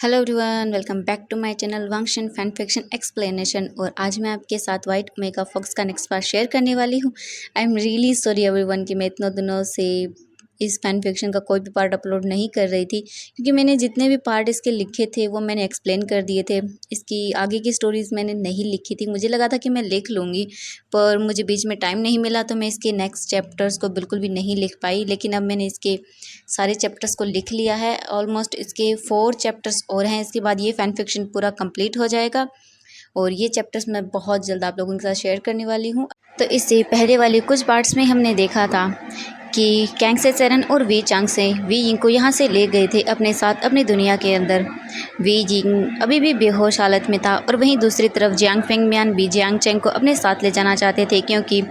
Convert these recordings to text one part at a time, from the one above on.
Hello everyone, welcome back to my channel Wangxian fan fiction explanation. और आज मैं आपके साथ वाइट ओमेगा फॉक्स का नेक्स्ट पार्ट शेयर करने वाली हूँ। I am really sorry everyone कि मैं इतनों दिनों से इस फैन फिक्शन का कोई भी पार्ट अपलोड नहीं कर रही थी, क्योंकि मैंने जितने भी पार्ट इसके लिखे थे वो मैंने एक्सप्लेन कर दिए थे। इसकी आगे की स्टोरीज़ मैंने नहीं लिखी थी। मुझे लगा था कि मैं लिख लूँगी, पर मुझे बीच में टाइम नहीं मिला, तो मैं इसके नेक्स्ट चैप्टर्स को बिल्कुल भी नहीं लिख पाई। लेकिन अब मैंने इसके सारे चैप्टर्स को लिख लिया है। ऑलमोस्ट इसके 4 चैप्टर्स और हैं। इसके बाद ये फैन फिक्शन पूरा कंप्लीट हो जाएगा और ये चैप्टर्स मैं बहुत जल्द आप लोगों के साथ शेयर करने वाली हूँ। तो इससे पहले वाले कुछ पार्ट्स में हमने देखा था कि कैंग सेरन और वी चांग से वी यिंग को यहाँ से ले गए थे अपने साथ अपनी दुनिया के अंदर। वी यिंग अभी भी बेहोश हालत में था और वहीं दूसरी तरफ जियांग फेंगमियान भी जियांग चेंग को अपने साथ ले जाना चाहते थे, क्योंकि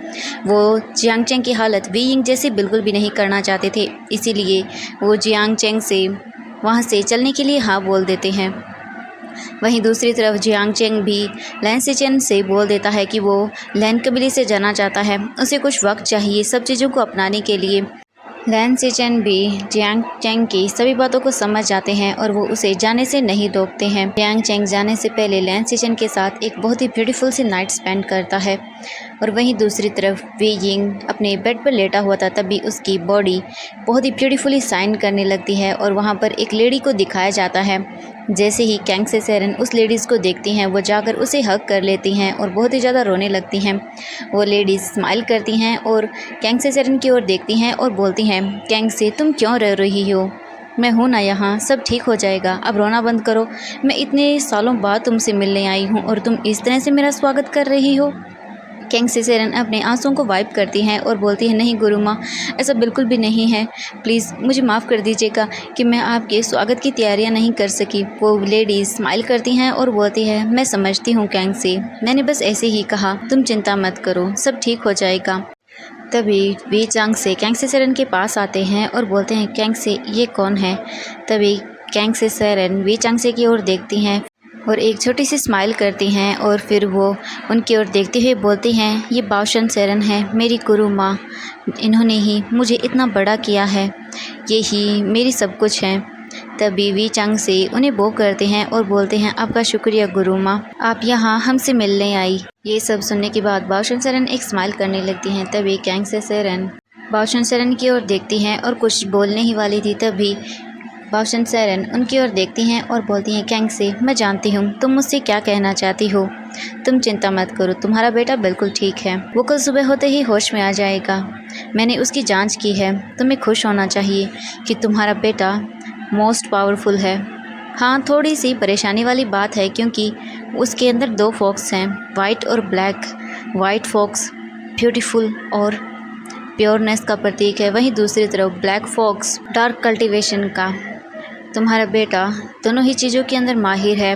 वो जियांग चेंग की हालत वी यिंग जैसी बिल्कुल भी नहीं करना चाहते थे। इसीलिए वो जियांग चेंग से वहाँ से चलने के लिए हाँ बोल देते हैं। वहीं दूसरी तरफ जियांग चेंग भी लैन सिचेन से बोल देता है कि वो लैन कबीले से जाना चाहता है, उसे कुछ वक्त चाहिए सब चीज़ों को अपनाने के लिए। लैन सिचेन भी जियांग चेंग की सभी बातों को समझ जाते हैं और वो उसे जाने से नहीं रोकते हैं। जियांग चेंग जाने से पहले लैन सिचेन के साथ एक बहुत ही ब्यूटीफुल सी नाइट स्पेंड करता है। और वहीं दूसरी तरफ वी यिंग अपने बेड पर लेटा हुआ था, तभी उसकी बॉडी बहुत ही ब्यूटीफुली साइन करने लगती है और वहाँ पर एक लेडी को दिखाया जाता है। जैसे ही कैंग से सेरन उस लेडीज़ को देखती हैं, वो जाकर उसे हग कर लेती हैं और बहुत ही ज़्यादा रोने लगती हैं। वो लेडीज़ स्माइल करती हैं और कैंग से सेरन की ओर देखती हैं और बोलती हैं, कैंग से तुम क्यों रो रही हो? मैं हूँ ना यहाँ, सब ठीक हो जाएगा, अब रोना बंद करो। मैं इतने सालों बाद तुमसे मिलने आई हूँ और तुम इस तरह से मेरा स्वागत कर रही हो। कैंग से सेरन अपने आंसुओं को वाइप करती हैं और बोलती है, नहीं गुरु माँ, ऐसा बिल्कुल भी नहीं है, प्लीज़ मुझे माफ़ कर दीजिएगा कि मैं आपके स्वागत की तैयारियां नहीं कर सकी। वो लेडी स्माइल करती हैं और बोलती है, मैं समझती हूँ कैंग से, मैंने बस ऐसे ही कहा, तुम चिंता मत करो, सब ठीक हो जाएगा। तभी वी चांग से कैंग से सेरन के पास आते हैं और बोलते हैं, कैंग से ये कौन है? तभी कैंग से सेरन वी चांग से की ओर देखती हैं और एक छोटी सी स्माइल करती हैं और फिर वो उनकी ओर देखते हुए बोलती हैं, ये बाओशन सेरन है, मेरी गुरु माँ, इन्होंने ही मुझे इतना बड़ा किया है, ये ही मेरी सब कुछ है। तभी वी चांग से उन्हें बो करते हैं और बोलते हैं, आपका शुक्रिया गुरु माँ, आप यहाँ हमसे मिलने आई। ये सब सुनने के बाद बाओशन सेरन एक स्माइल करने लगती हैं। तभी कैंग से सेरन बाओशन सेरन की ओर देखती हैं और कुछ बोलने ही वाली थी, तभी बाओशन सेरन उनकी ओर देखती हैं और बोलती हैं, कैंग से मैं जानती हूँ तुम मुझसे क्या कहना चाहती हो, तुम चिंता मत करो, तुम्हारा बेटा बिल्कुल ठीक है, वो कल सुबह होते ही होश में आ जाएगा, मैंने उसकी जांच की है, तुम्हें खुश होना चाहिए कि तुम्हारा बेटा मोस्ट पावरफुल है। हाँ, थोड़ी सी परेशानी वाली बात है क्योंकि उसके अंदर 2 फॉक्स हैं, वाइट और ब्लैक। वाइट फॉक्स ब्यूटीफुल और प्योरनेस का प्रतीक है, वहीं दूसरी तरफ ब्लैक फॉक्स डार्क कल्टीवेशन का। तुम्हारा बेटा दोनों ही चीज़ों के अंदर माहिर है।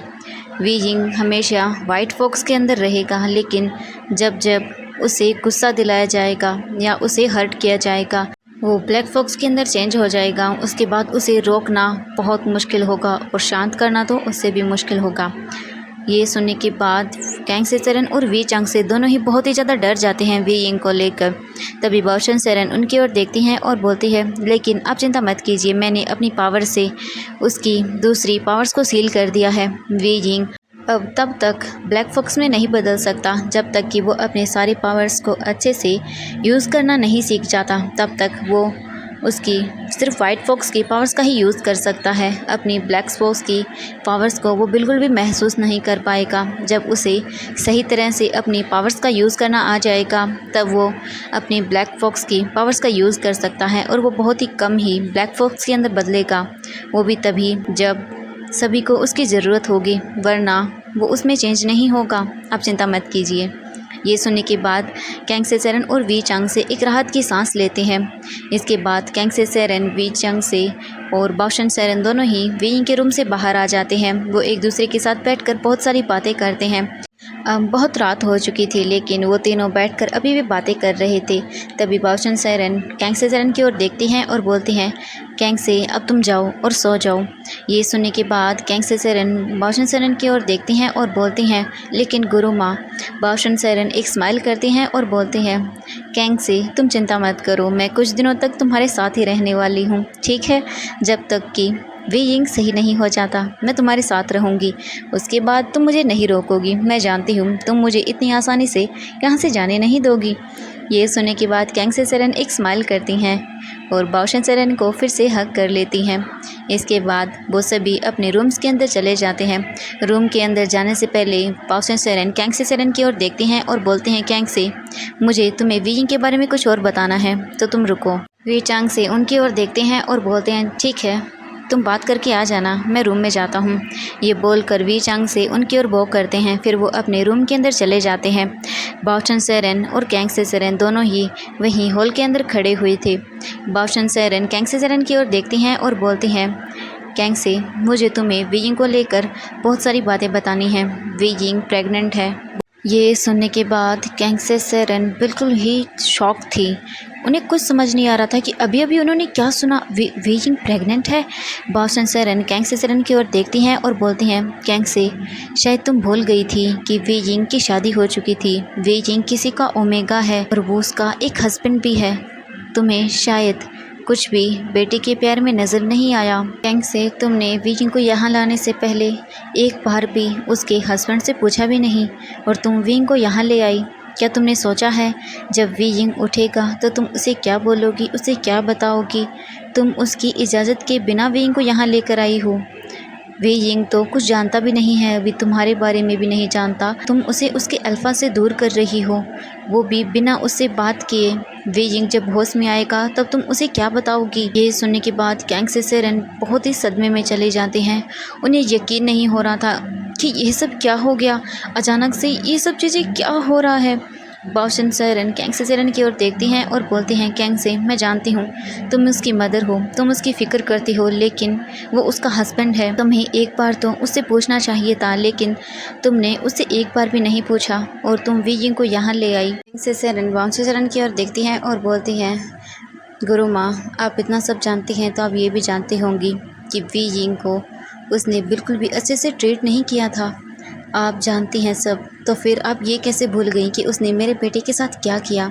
वी यिंग हमेशा वाइट फॉक्स के अंदर रहेगा, लेकिन जब जब उसे गुस्सा दिलाया जाएगा या उसे हर्ट किया जाएगा, वो ब्लैक फॉक्स के अंदर चेंज हो जाएगा। उसके बाद उसे रोकना बहुत मुश्किल होगा और शांत करना तो उससे भी मुश्किल होगा। ये सुनने के बाद कैंग से सेरन और वी चांग से दोनों ही बहुत ही ज़्यादा डर जाते हैं वी यिंग को लेकर। तभी बाओशन सेरन उनकी ओर देखती हैं और बोलती है, लेकिन आप चिंता मत कीजिए, मैंने अपनी पावर से उसकी दूसरी पावर्स को सील कर दिया है। वी यिंग अब तब तक ब्लैक फॉक्स में नहीं बदल सकता जब तक कि वो अपने सारे पावर्स को अच्छे से यूज़ करना नहीं सीख जाता, तब तक वो उसकी सिर्फ वाइट फॉक्स की पावर्स का ही यूज़ कर सकता है। अपनी ब्लैक फॉक्स की पावर्स को वो बिल्कुल भी महसूस नहीं कर पाएगा। जब उसे सही तरह से अपनी पावर्स का यूज़ करना आ जाएगा, तब वो अपनी ब्लैक फॉक्स की पावर्स का यूज़ कर सकता है और वो बहुत ही कम ही ब्लैक फॉक्स के अंदर बदलेगा, वो भी तभी जब सभी को उसकी ज़रूरत होगी, वरना वो उसमें चेंज नहीं होगा। आप चिंता मत कीजिए। ये सुनने के बाद कैंग से सेरन और वी चांग से एक राहत की सांस लेते हैं। इसके बाद कैंग से सेरन वी चांग से और बाओशन सेरन दोनों ही वी यिंग के रूम से बाहर आ जाते हैं। वो एक दूसरे के साथ बैठकर बहुत सारी बातें करते हैं। बहुत रात हो चुकी थी, लेकिन वो तीनों बैठकर अभी भी बातें कर रहे थे। तभी बाओशन सेरन कैंग से सेरन की ओर देखती हैं और बोलती हैं, कैंग से अब तुम जाओ और सो जाओ। ये सुनने के बाद कैंग से सेरन बाओशन सेरन की ओर देखती हैं और बोलती हैं, लेकिन गुरु माँ। बाओशन सेरन एक स्माइल करती हैं और बोलती हैं, कैंग से तुम चिंता मत करो, मैं कुछ दिनों तक तुम्हारे साथ ही रहने वाली हूँ, ठीक है, जब तक कि वी यिंग सही नहीं हो जाता, मैं तुम्हारे साथ रहूँगी। उसके बाद तुम मुझे नहीं रोकोगी। मैं जानती हूँ तुम मुझे इतनी आसानी से यहाँ से जाने नहीं दोगी। ये सुनने के बाद कैंग सेरेन एक स्माइल करती हैं और बाओशन सेरेन को फिर से हग कर लेती हैं। इसके बाद वो सभी अपने रूम्स के अंदर चले जाते हैं। रूम के अंदर जाने से पहले बाओशन सेरेन कैंग सेरेन की ओर देखती हैं और बोलते हैं कैंग से, मुझे तुम्हें वी यिंग के बारे में कुछ और बताना है, तो तुम रुको। वी चांग से उनकी ओर देखते हैं और बोलते हैं ठीक है, तुम बात करके आ जाना, मैं रूम में जाता हूँ। ये बोलकर वी चांग से उनकी ओर वॉक करते हैं। फिर वो अपने रूम के अंदर चले जाते हैं। बाओशन सेरेन और कैंग सेरेन दोनों ही वहीं हॉल के अंदर खड़े हुए थे। बाओशन सेरेन कैंग सेरेन की ओर देखती हैं और बोलती हैं, कैंग से, मुझे तुम्हें वी यिंग को लेकर बहुत सारी बातें बतानी हैं। वी यिंग प्रेग्नेंट है। ये सुनने के बाद कैंग सेरेन बिल्कुल ही शॉक थी। उन्हें कुछ समझ नहीं आ रहा था कि अभी अभी उन्होंने क्या सुना, वी यिंग प्रेग्नेंट है। बाओशन सेरेन कैंग सेरेन की ओर देखती हैं और बोलती हैं, कैंग से, शायद तुम भूल गई थी कि वी यिंग की शादी हो चुकी थी। वी यिंग किसी का ओमेगा है और वो उसका एक हस्बैंड भी है। तुम्हें शायद कुछ भी बेटे के प्यार में नज़र नहीं आया। कैंग से, तुमने वी यिंग को यहाँ लाने से पहले एक बार भी उसके हस्बैंड से पूछा भी नहीं और तुम वी यिंग को यहाँ ले आई। क्या तुमने सोचा है जब वी यिंग उठेगा तो तुम उसे क्या बोलोगी, उसे क्या बताओगी? तुम उसकी इजाज़त के बिना वी यिंग को यहाँ लेकर आई हो। वी यिंग तो कुछ जानता भी नहीं है, अभी तुम्हारे बारे में भी नहीं जानता। तुम उसे उसके अल्फा से दूर कर रही हो, वो भी बिना उससे बात किए। वी यिंग जब होश में आएगा तब तुम उसे क्या बताओगी? ये सुनने के बाद कैंग सेरेन बहुत ही सदमे में चले जाते हैं। उन्हें यकीन नहीं हो रहा था कि ये सब क्या हो गया, अचानक से ये सब चीज़ें क्या हो रहा है। बाओशन सेरेन कैंग सेरेन की ओर देखती हैं और बोलती हैं, कैंग से, मैं जानती हूँ तुम उसकी मदर हो, तुम उसकी फ़िक्र करती हो, लेकिन वो उसका हस्बैंड है। तुम्हें एक बार तो उससे पूछना चाहिए था, लेकिन तुमने उससे एक बार भी नहीं पूछा और तुम वी यिंग को यहाँ ले आई। कैंग सेरेन बाओशन सेरेन की ओर देखती हैं और बोलती हैं, गुरु माँ, आप इतना सब जानती हैं तो आप ये भी जानती होंगी कि वी यिंग को उसने बिल्कुल भी अच्छे से ट्रीट नहीं किया था। आप जानती हैं सब, तो फिर आप ये कैसे भूल गई कि उसने मेरे बेटे के साथ क्या किया?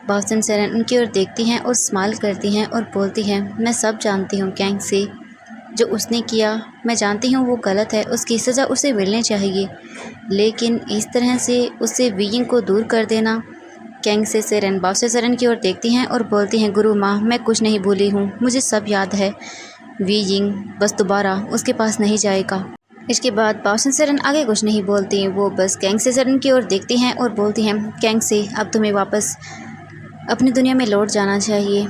बाओशन सेरेन उनकी ओर देखती हैं और स्माइल करती हैं और बोलती हैं, मैं सब जानती हूँ कैंग से, जो उसने किया मैं जानती हूँ वो गलत है, उसकी सज़ा उसे मिलनी चाहिए, लेकिन इस तरह से उससे वी यिंग को दूर कर देना। कैंग सेरेन बाओशन सेरेन की ओर देखती हैं और बोलती हैं, गुरु माँ, मैं कुछ नहीं भूली हूँ, मुझे सब याद है। वी यिंग बस दोबारा उसके पास नहीं जाएगा। इसके बाद बाओशन सेरेन आगे कुछ नहीं बोलती, वो बस कैंग सेरेन की ओर देखती हैं और बोलती हैं, कैंग से, अब तुम्हें वापस अपनी दुनिया में लौट जाना चाहिए।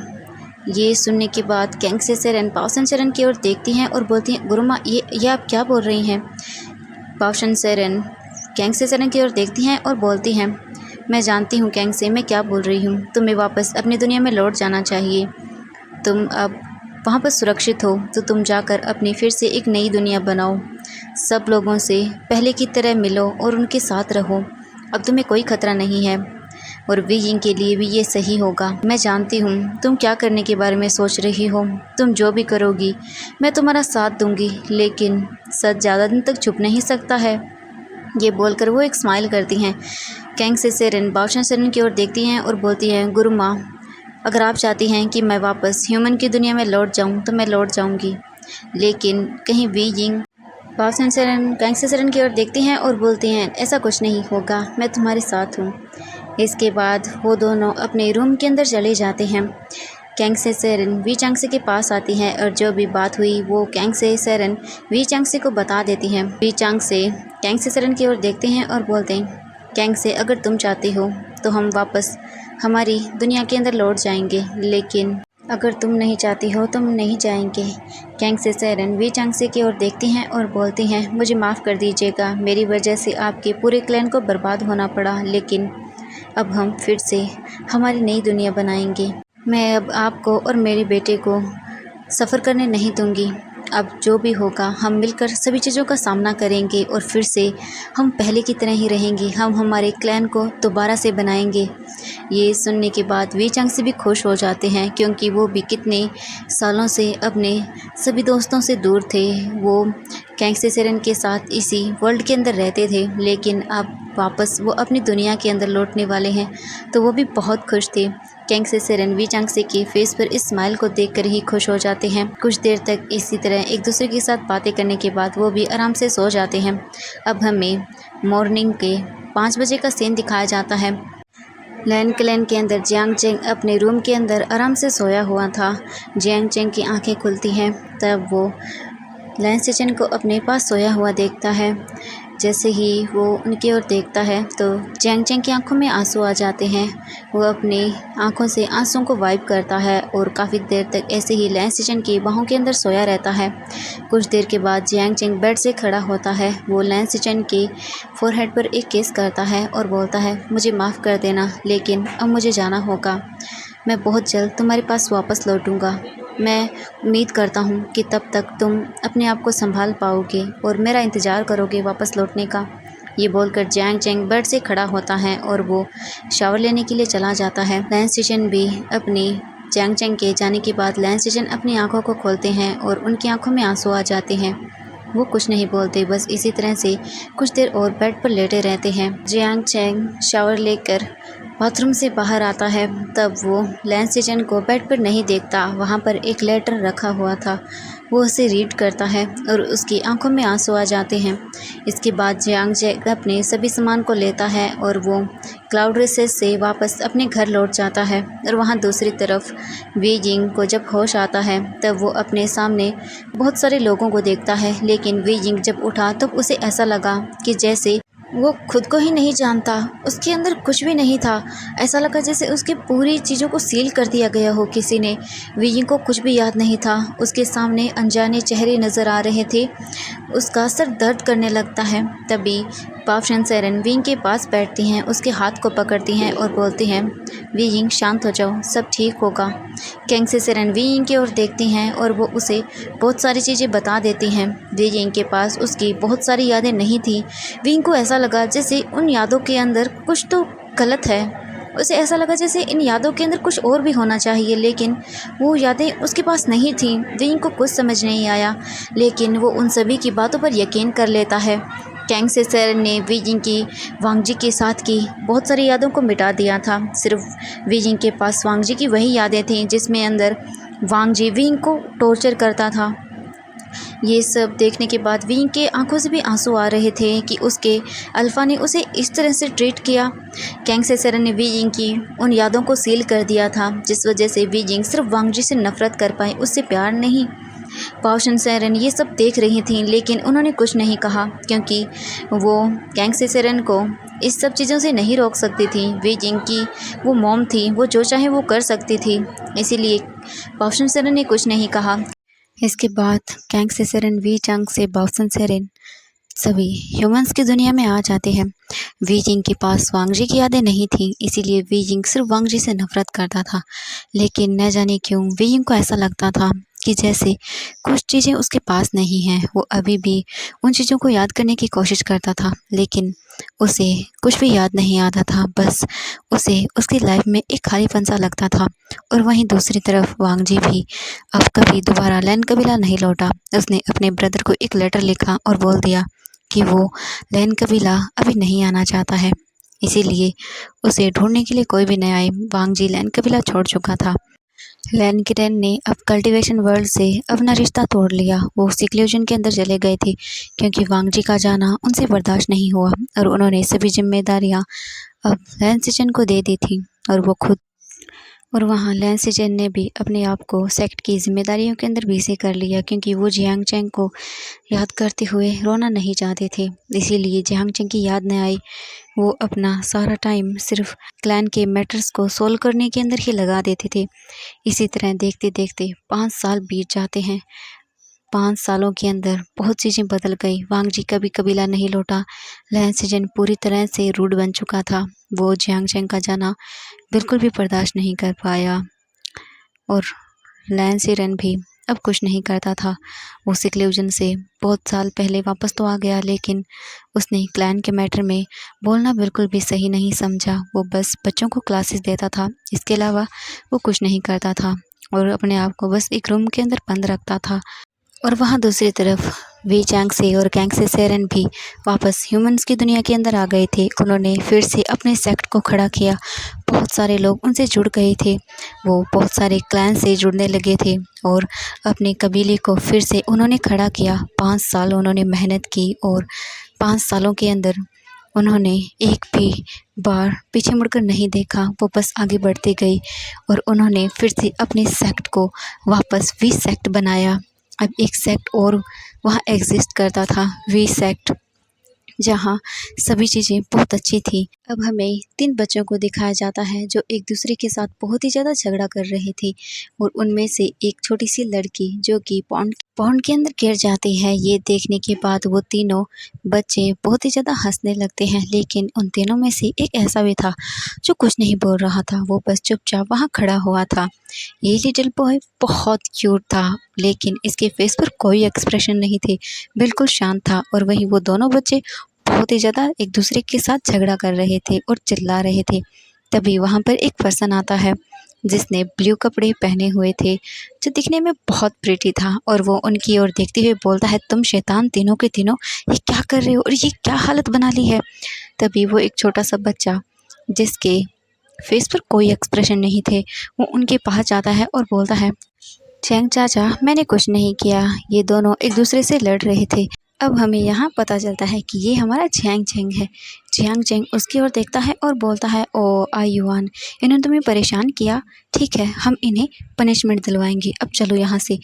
ये सुनने के बाद कैंग सेरेन बाओशन सेरेन की ओर देखती हैं और बोलती हैं, गुरु माँ, ये आप क्या बोल रही हैं? बाओशन सेरेन कैंग सेरेन की ओर देखती हैं और बोलती हैं, मैं जानती हूँ कैंग से, मैं क्या बोल रही हूँ। तुम्हें वापस अपनी दुनिया में लौट जाना चाहिए। तुम अब वहाँ पर सुरक्षित हो तो तुम जाकर अपनी फिर से एक नई दुनिया बनाओ, सब लोगों से पहले की तरह मिलो और उनके साथ रहो। अब तुम्हें कोई खतरा नहीं है और वी यिंग के लिए भी ये सही होगा। मैं जानती हूँ तुम क्या करने के बारे में सोच रही हो, तुम जो भी करोगी मैं तुम्हारा साथ दूंगी, लेकिन सच ज़्यादा दिन तक छुप नहीं सकता है। ये बोलकर वो एक स्माइल करती हैं। कैंग सेरेन बाओशन सेरेन की ओर देखती हैं और बोलती हैं, गुरु माँ, अगर आप चाहती हैं कि मैं वापस ह्यूमन की दुनिया में लौट जाऊं तो मैं लौट जाऊंगी, लेकिन कहीं वी यिंग। बाओशन सेरेन कैंग सेरेन की ओर देखती हैं और बोलती हैं, ऐसा कुछ नहीं होगा, मैं तुम्हारे साथ हूँ। इसके बाद वो दोनों अपने रूम के अंदर चले जाते हैं। कैंग सेरेन वी चांग से के पास आती हैं और जो भी बात हुई वो कैंग सेरेन वी चांग से को बता देती हैं। वी चांग से कैंग सेरेन की ओर देखते हैं और बोलते हैं, कैंग से, अगर तुम चाहती हो तो हम वापस हमारी दुनिया के अंदर लौट जाएंगे, लेकिन अगर तुम नहीं चाहती हो तो हम नहीं जाएंगे। कैंग सेरेन वी चांग से की ओर देखती हैं और बोलती हैं, मुझे माफ़ कर दीजिएगा, मेरी वजह से आपके पूरे क्लैन को बर्बाद होना पड़ा, लेकिन अब हम फिर से हमारी नई दुनिया बनाएंगे। मैं अब आपको और मेरे बेटे को सफ़र करने नहीं दूंगी। अब जो भी होगा हम मिलकर सभी चीज़ों का सामना करेंगे और फिर से हम पहले की तरह ही रहेंगे, हम हमारे क्लैन को दोबारा से बनाएंगे। ये सुनने के बाद वी चांग से भी खुश हो जाते हैं, क्योंकि वो भी कितने सालों से अपने सभी दोस्तों से दूर थे। वो कैंग सेरेन के साथ इसी वर्ल्ड के अंदर रहते थे, लेकिन अब वापस वो अपनी दुनिया के अंदर लौटने वाले हैं तो वो भी बहुत खुश थे। कैंग से सेरेन वी चांगसे के फेस पर इस स्माइल को देखकर ही खुश हो जाते हैं। कुछ देर तक इसी तरह एक दूसरे के साथ बातें करने के बाद वो भी आराम से सो जाते हैं। अब हमें मॉर्निंग के 5 बजे का सीन दिखाया जाता है। लैन क्लैन के अंदर जियांग चेंग अपने रूम के अंदर आराम से सोया हुआ था। जियांग चेंग की आंखें खुलती हैं तब वो लैन सिचन को अपने पास सोया हुआ देखता है। जैसे ही वो उनकी ओर देखता है तो जियांग चेंग की आंखों में आंसू आ जाते हैं। वो अपनी आंखों से आंसुओं को वाइप करता है और काफ़ी देर तक ऐसे ही लैन सिचन की बाहों के अंदर सोया रहता है। कुछ देर के बाद जियांग चेंग बेड से खड़ा होता है। वो लैन सिचन के फोरहेड पर एक किस करता है और बोलता है, मुझे माफ़ कर देना, लेकिन अब मुझे जाना होगा। मैं बहुत जल्द तुम्हारे पास वापस लौटूंगा। मैं उम्मीद करता हूँ कि तब तक तुम अपने आप को संभाल पाओगे और मेरा इंतज़ार करोगे वापस लौटने का। ये बोलकर जियांग चेंग बेड से खड़ा होता है और वो शावर लेने के लिए चला जाता है। लैन सिचन भी अपनी जियांग चेंग के जाने के बाद लैन सिचन अपनी आंखों को खोलते हैं और उनकी आंखों में आंसू आ जाते हैं। वो कुछ नहीं बोलते, बस इसी तरह से कुछ देर और बेड पर लेटे रहते हैं। जियांग चेंग शावर लेकर बाथरूम से बाहर आता है तब वो लैन सिचन को बेड पर नहीं देखता। वहाँ पर एक लेटर रखा हुआ था। वो उसे रीड करता है और उसकी आंखों में आंसू आ जाते हैं। इसके बाद जियांग चेंग अपने सभी सामान को लेता है और वो क्लाउड रेसेस से वापस अपने घर लौट जाता है। और वहाँ दूसरी तरफ वी जिंग को जब होश आता है तब वो अपने सामने बहुत सारे लोगों को देखता है, लेकिन वी जिंग जब उठा तब उसे ऐसा लगा कि जैसे वो खुद को ही नहीं जानता, उसके अंदर कुछ भी नहीं था। ऐसा लगा जैसे उसके पूरी चीज़ों को सील कर दिया गया हो किसी ने। वीजिंग को कुछ भी याद नहीं था। उसके सामने अनजाने चेहरे नज़र आ रहे थे। उसका सर दर्द करने लगता है। तभी पावशन सेरेन विंग के पास बैठती हैं, उसके हाथ को पकड़ती हैं और बोलती हैं, वीजिंग शांत हो जाओ, सब ठीक होगा। कैंग से सेरेन विंग की ओर देखती हैं और वो उसे बहुत सारी चीज़ें बता देती हैं। वीजिंग के पास उसकी बहुत सारी यादें नहीं थी। विंग को ऐसा लगा जैसे उन यादों के अंदर कुछ तो गलत है। उसे ऐसा लगा जैसे इन यादों के अंदर कुछ और भी होना चाहिए, लेकिन वो यादें उसके पास नहीं थीं। विंग को कुछ समझ नहीं आया, लेकिन वो उन सभी की बातों पर यकीन कर लेता है। कैंग से सेरेन ने वीजिंग की वांगजी के साथ की बहुत सारी यादों को मिटा दिया था। सिर्फ वीजिंग के पास वांगजी की वही यादें थीं जिसमें अंदर वांगजी विंग को टॉर्चर करता था। ये सब देखने के बाद विंग के आंखों से भी आंसू आ रहे थे कि उसके अल्फ़ा ने उसे इस तरह से ट्रीट किया। कैंग से सेरेन ने विजिंग की उन यादों को सील कर दिया था, जिस वजह से विजिंग सिर्फ वांगजी से नफरत कर पाए, उससे प्यार नहीं। पावशन सेरेन ये सब देख रही थीं, लेकिन उन्होंने कुछ नहीं कहा क्योंकि वो कैंग से सेरेन को इस सब चीज़ों से नहीं रोक सकती थी। विजिंग की वो मॉम थी, वो जो चाहे वो कर सकती थी, इसीलिए पावशन सेरेन ने कुछ नहीं कहा। इसके बाद कैंग से सेरेन वी चांग से पावशन सेरेन सभी ह्यूमंस की दुनिया में आ जाते हैं। वी जिंग के पास वांगजी की यादें नहीं थी, इसीलिए वी जिंग सिर्फ वांगजी से नफरत करता था। लेकिन न जाने क्यों वी जिंग को ऐसा लगता था कि जैसे कुछ चीज़ें उसके पास नहीं हैं। वो अभी भी उन चीज़ों को याद करने की कोशिश करता था, लेकिन उसे कुछ भी याद नहीं आता था। बस उसे उसकी लाइफ में एक खालीपन सा लगता था। और वहीं दूसरी तरफ वांगजी भी अब कभी दोबारा लैन कबीला नहीं लौटा। उसने अपने ब्रदर को एक लेटर लिखा और बोल दिया कि वो लैन कबीला अभी नहीं आना चाहता है, इसीलिए उसे ढूंढने के लिए कोई भी नहीं आए। वांगजी लैन कबीला छोड़ चुका था। लैन किरेन ने अब कल्टीवेशन वर्ल्ड से अपना रिश्ता तोड़ लिया। वो सिक्लूजन के अंदर चले गए थे क्योंकि वांगजी का जाना उनसे बर्दाश्त नहीं हुआ और उन्होंने सभी जिम्मेदारियां अब लैन सिचन को दे दी थी। और वहाँ लैन सिचन ने भी अपने आप को सेक्ट की जिम्मेदारियों के अंदर बिजी कर लिया क्योंकि वो जियांग चेंग को याद करते हुए रोना नहीं चाहते थे। इसीलिए जियांग चेंग की याद न आई। वो अपना सारा टाइम सिर्फ क्लैन के मैटर्स को सोल्व करने के अंदर ही लगा देते थे। इसी तरह देखते देखते 5 साल बीत जाते हैं। 5 सालों के अंदर बहुत चीज़ें बदल गई। वांगजी कभी कबीला नहीं लौटा। लैन सिचन पूरी तरह से रूड बन चुका था। वो जियांग चेंग का जाना बिल्कुल भी बर्दाश्त नहीं कर पाया और लैन सिरेन भी अब कुछ नहीं करता था। वो सिक्लूजन से बहुत साल पहले वापस तो आ गया, लेकिन उसने क्लैन के मैटर में बोलना बिल्कुल भी सही नहीं समझा। वो बस बच्चों को क्लासेस देता था, इसके अलावा वो कुछ नहीं करता था और अपने आप को बस एक रूम के अंदर बंद रखता था। और वहाँ दूसरी तरफ वे चैंग से और गैंग से सेरन भी वापस ह्यूमंस की दुनिया के अंदर आ गए थे। उन्होंने फिर से अपने सेक्ट को खड़ा किया। बहुत सारे लोग उनसे जुड़ गए थे। वो बहुत सारे क्लैन से जुड़ने लगे थे और अपने कबीले को फिर से उन्होंने खड़ा किया। 5 साल उन्होंने मेहनत की और 5 सालों के अंदर उन्होंने एक भी बार पीछे मुड़कर नहीं देखा। वो बस आगे बढ़ते गए और उन्होंने फिर से अपने सेक्ट को वापस वी सेक्ट बनाया। अब एक सेक्ट और वहाँ एग्जिस्ट करता था, वी सेक्ट, जहाँ सभी चीज़ें बहुत अच्छी थी। अब हमें 3 बच्चों को दिखाया जाता है जो एक दूसरे के साथ बहुत ही ज़्यादा झगड़ा कर रहे थे और उनमें से एक छोटी सी लड़की जो कि पॉन्ड के अंदर गिर जाती है। ये देखने के बाद वो तीनों बच्चे बहुत ही ज़्यादा हंसने लगते हैं, लेकिन उन तीनों में से एक ऐसा भी था जो कुछ नहीं बोल रहा था। वो बस चुपचाप वहाँ खड़ा हुआ था। ये लिटिल बॉय बहुत क्यूट था, लेकिन इसके फेस पर कोई एक्सप्रेशन नहीं थे, बिल्कुल शांत था। और वहीं वो दोनों बच्चे बहुत ही ज़्यादा एक दूसरे के साथ झगड़ा कर रहे थे और चिल्ला रहे थे। तभी वहाँ पर एक पर्सन आता है जिसने ब्लू कपड़े पहने हुए थे, जो दिखने में बहुत प्रिटी था, और वो उनकी ओर देखते हुए बोलता है, तुम शैतान तीनों के तीनों ये क्या कर रहे हो और ये क्या हालत बना ली है। तभी वो एक छोटा सा बच्चा जिसके फेस पर कोई एक्सप्रेशन नहीं थे, वो उनके पास जाता है और बोलता है, चैंग चाचा मैंने कुछ नहीं किया, ये दोनों एक दूसरे से लड़ रहे थे। अब हमें यहाँ पता चलता है कि ये हमारा झैंग झैंग है। झैंग झैंग उसकी ओर देखता है और बोलता है, ओ आयुआन, इन्होंने तुम्हें परेशान किया, ठीक है हम इन्हें पनिशमेंट दिलवाएंगे, अब चलो यहाँ से।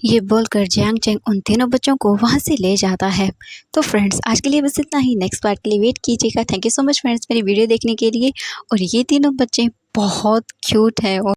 ये बोलकर झैंग झैंग उन तीनों बच्चों को वहाँ से ले जाता है। तो फ्रेंड्स आज के लिए बस इतना ही, नेक्स्ट पार्ट के लिए वेट कीजिएगा। Thank you so much friends मेरी वीडियो देखने के लिए। और ये तीनों बच्चे बहुत क्यूट है और